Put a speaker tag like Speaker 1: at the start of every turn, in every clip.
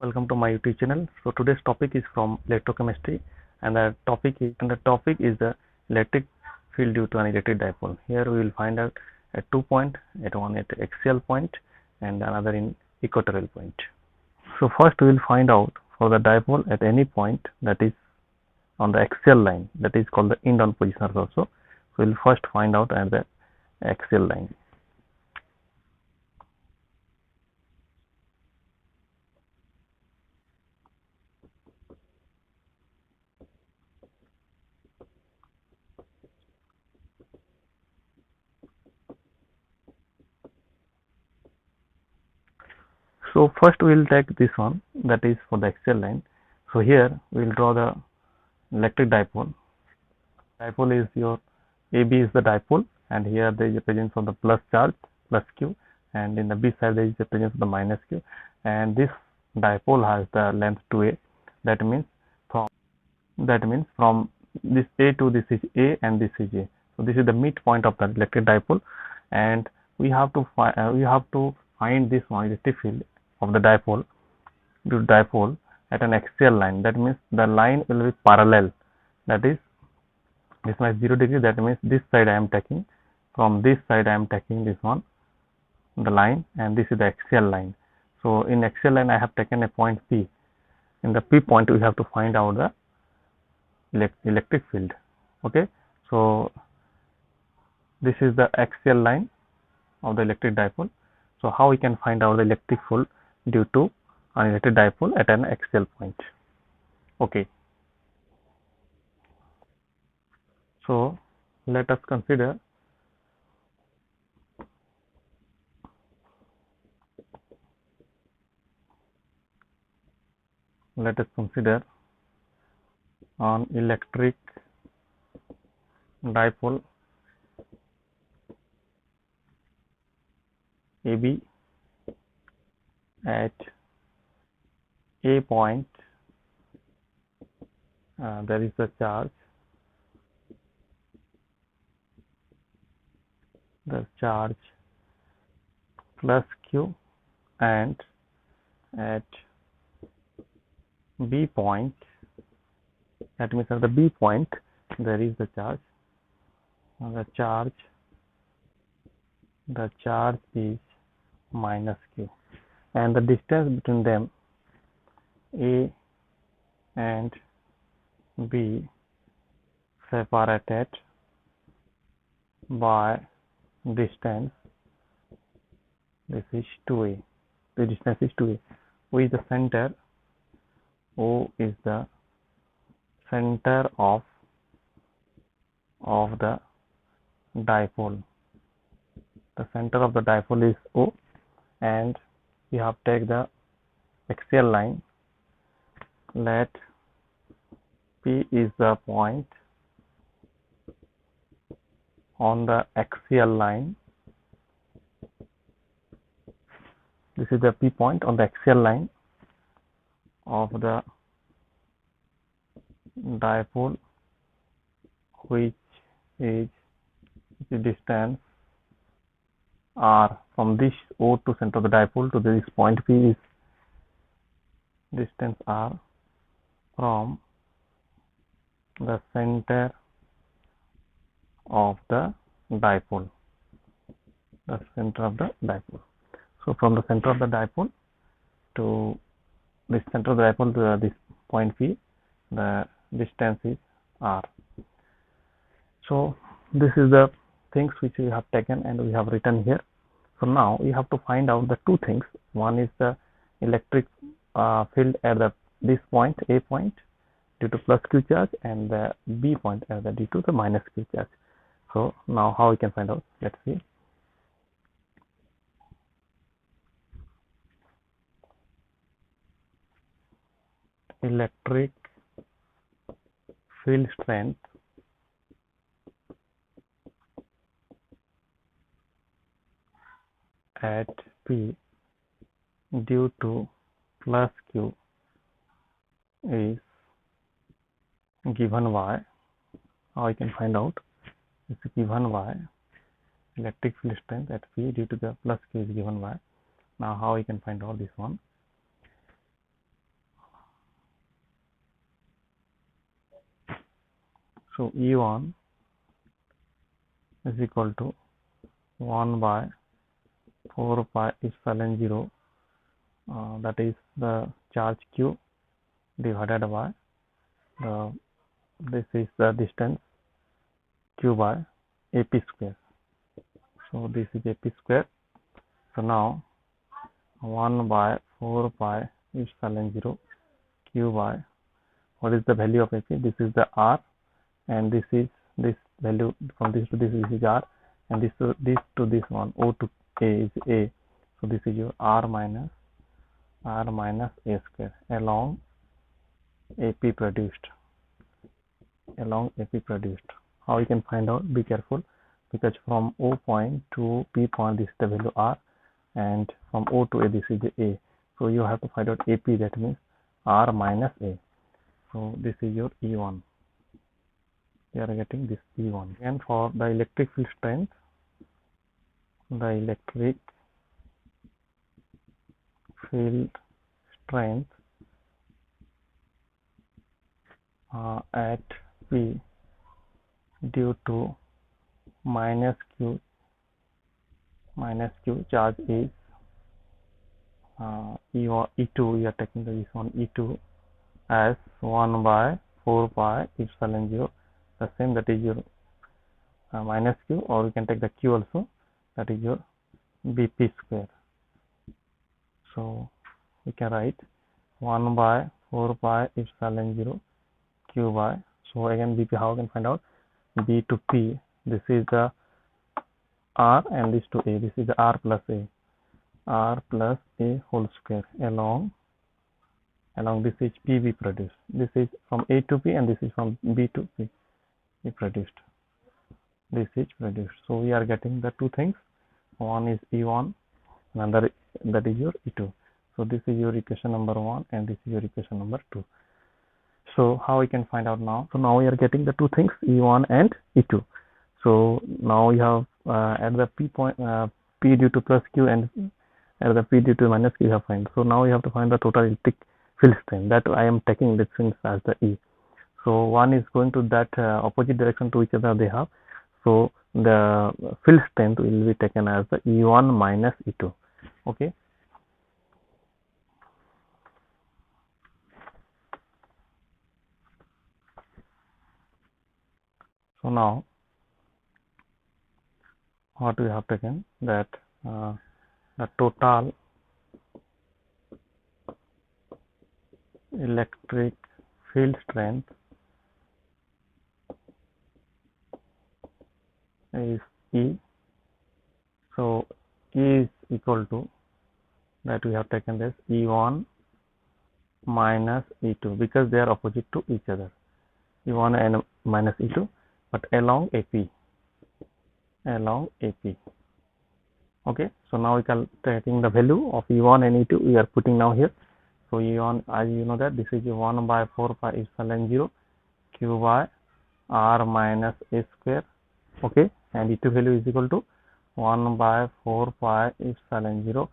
Speaker 1: Welcome to my YouTube channel. So today's topic is from electrochemistry, and the topic is the electric field due to an electric dipole. Here we will find out at 2 point, at one at axial point and another in equatorial point. So first we will find out for the dipole at any point that is on the axial line, that is called the end-on positioners also. So we will first find out at the axial line. So first we will take this one, that is for the axial line. So here we will draw the electric dipole. Dipole is your AB is the dipole, and here there is a presence of the plus charge, plus Q, and in the B side there is a presence of the minus Q, and this dipole has the length 2a. That means from this A to this is A and this is A. So this is the midpoint of the electric dipole, and we have to find this one electric field of the dipole at an axial line. That means the line will be parallel. That is, this one is 0 degree. That means this side I am taking, from this side I am taking this one, the line, and this is the axial line. So in axial line I have taken a point P. In the P point we have to find out the electric field. Okay, so this is the axial line of the electric dipole. So how we can find out the electric field due to an electric dipole at an axial point? Okay, so let us consider an electric dipole AB at A point. There is the charge, plus Q, and at B point, that means at the B point there is the charge. The charge is minus Q, and the distance between them, A and B, separated by distance. This is 2a. The distance is 2a. O is the center. O is the center of the dipole. The center of the dipole is O, and we have take the axial line. Let P is the point on the axial line. This is the P point on the axial line of the dipole, which is the distance R from this O to center of the dipole to this point P is distance R from the center of the dipole. So from the center of the dipole to this center of the dipole to this point P, the distance is R. So this is the things which we have taken and we have written here. So now we have to find out the two things. One is the electric field at this point, A point, due to plus Q charge, and the B point as due to the minus Q charge. So now how we can find out? Let's see. Electric field strength at P due to plus Q is given by, how I can find out? It's given by electric field strength at P due to the plus Q is given by. Now how we can find out this one? So E1 is equal to 1 by 4 pi epsilon 0, that is the charge q divided by the, this is the distance q by ap square. So this is ap square. So now 1 by 4 pi epsilon 0 q by, what is the value of ap? This is the r, and this is this value, from this to this is r, and this to this one, o to a is a. So this is your r minus a square along ap produced. How you can find out? Be careful, because from O point to P point this is the value r, and from O to A this is the a. So you have to find out ap, that means r minus a. So this is your E1. You are getting this E1. And for the electric field strength, the electric field strength at P due to minus q charge is E2. We are taking this one E2 as 1 by 4 pi epsilon 0, the same, that is your minus q, or we can take the q also, that is your bp square. So we can write 1 by 4 pi epsilon 0 q by, so again bp, how we can find out? B to p, this is the r, and this to a, this is the r plus a whole square along this is pb produced. This is from a to p, and this is from b to p. We produced, this is produced. So we are getting the two things. One is E1, another that is your E2. So this is your equation number 1, and this is your equation number 2. So how we can find out now? So now we are getting the two things, E1 and E2. So now we have at the p point, p due to plus q, and at the p due to minus q, you have find. So now we have to find the total electric field strength, that I am taking this things as the E. So one is going to that opposite direction to each other they have. So the field strength will be taken as the E1 minus E2. Okay. So now what we have taken, that the total electric field strength is E. So E is equal to, that we have taken this E1 minus E2, because they are opposite to each other, E1 and minus E2, but along AP. Okay, so now we are taking the value of E1 and E2, we are putting now here. So E1, as you know, that this is 1 by 4 pi epsilon 0 q by r minus a square. Okay, and E2 value is equal to 1 by 4 pi epsilon 0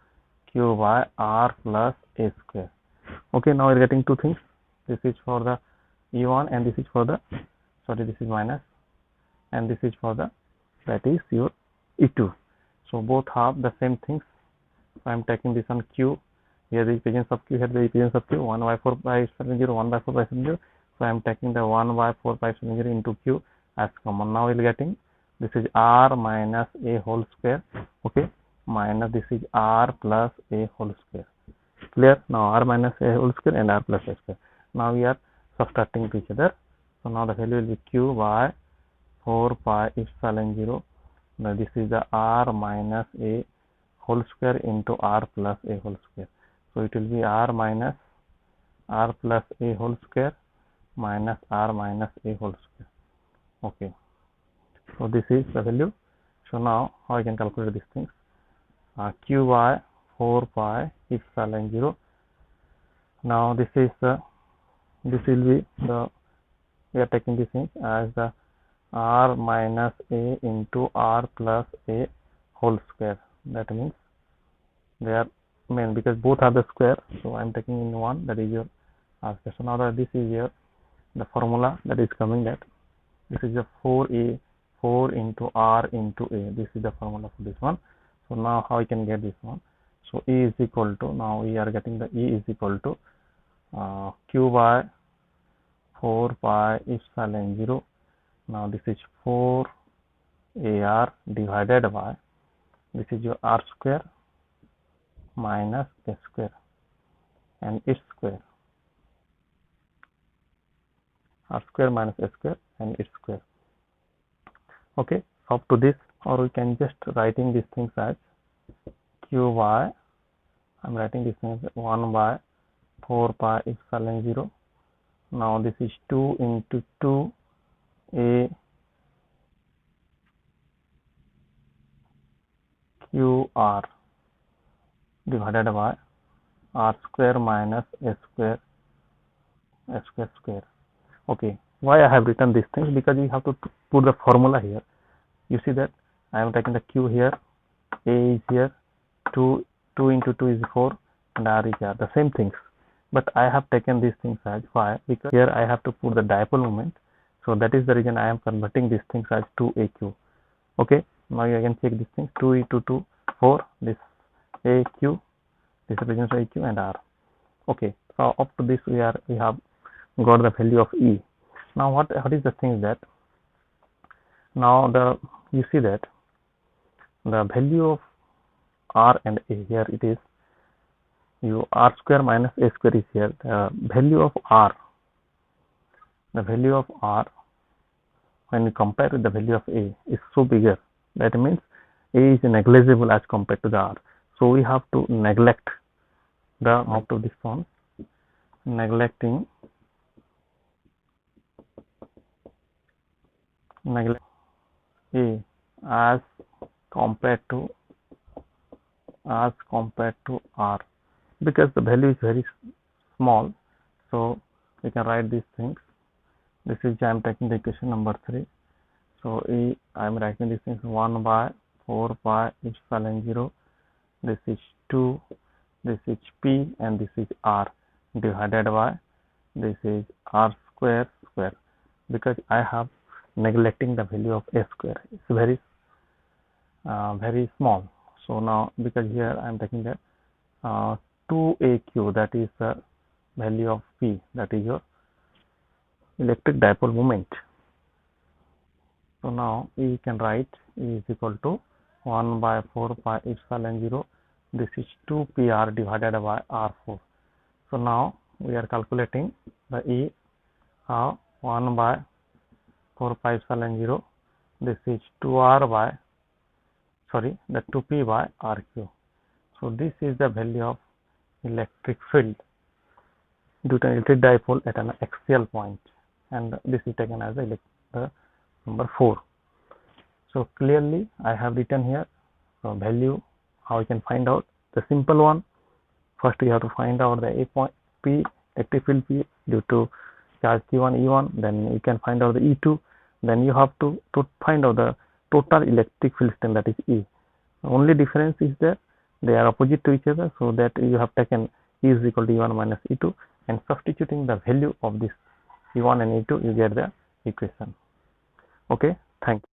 Speaker 1: q by r plus a square. Okay, now we are getting two things. This is for the E1, and this is for the, sorry, this is minus, and this is for the, that is your E2. So both have the same things. So I am taking this on q, here the equation of q, here the equation of q, 1 by 4 pi epsilon 0, 1 by 4 pi epsilon 0. So I am taking the 1 by 4 pi epsilon 0 into q as common. Now we are getting, this is r minus a whole square, okay, minus this is r plus a whole square. Clear? Now r minus a whole square and r plus a square. Now we are subtracting to each other. So now the value will be q by 4 pi epsilon 0. Now this is the r minus a whole square into r plus a whole square. So it will be r minus r plus a whole square minus r minus a whole square. Okay. So this is the value. So now how I can calculate these things? Q by 4 pi epsilon 0. Now this is the, this will be the, we are taking this thing as the r minus a into r plus a whole square. That means they are main, because both are the square. So I am taking in one, that is your r square. So now that this is your the formula that is coming, that This is the 4A, 4 into R into A. This is the formula for this one. So now how I can get this one? So E is equal to, now we are getting the E is equal to Q by 4 pi epsilon 0. Now this is 4 AR divided by, this is your R square minus S square and its square. R square minus S square and its square. Okay, up to this, or we can just writing these things as Q by, I'm writing this things 1 by 4 pi epsilon 0. Now this is 2 into 2 A QR divided by R square minus S square square. Okay, why I have written these things? Because we have to put the formula here. You see that I am taking the Q here, A is here, 2 into 2 is 4 and R is here, the same things. But I have taken these things as why? Because here I have to put the dipole moment. So that is the reason I am converting these things as 2AQ. Okay, now you can check these things, 2 into 2, 4, this AQ, this represents AQ and R. Okay, so up to this we have got the value of E. Now what is the thing that, now you see that the value of R and A, here it is, R square minus A square is here. The value of R when you compare with the value of A is so bigger. That means A is negligible as compared to the R. So we have to neglect the out of this form, neglecting A as compared to R, because the value is very small. So we can write these things. This is, I am taking the equation number 3. So I am writing these things 1 by 4 pi epsilon 0. This is 2, this is P and this is R divided by, this is R square, because I have neglecting the value of A square. It's very small. So now, because here I am taking the 2AQ, that is the value of P, that is your electric dipole moment. So now we can write E is equal to 1 by 4 pi epsilon 0. This is 2 PR divided by R4. So now we are calculating the E 1 by 4 pi epsilon 0. This is 2R by, the 2P by RQ. So this is the value of electric field due to an electric dipole at an axial point, and this is taken as the number 4. So clearly I have written here the value. How you can find out? The simple one, first you have to find out the A point P, electric field P due to charge Q1 E1, then you can find out the E2, then you have to find out the total electric field strength, that is E. The only difference is that they are opposite to each other, so that you have taken E is equal to E1 minus E2, and substituting the value of this E1 and E2, you get the equation. Okay, thank you.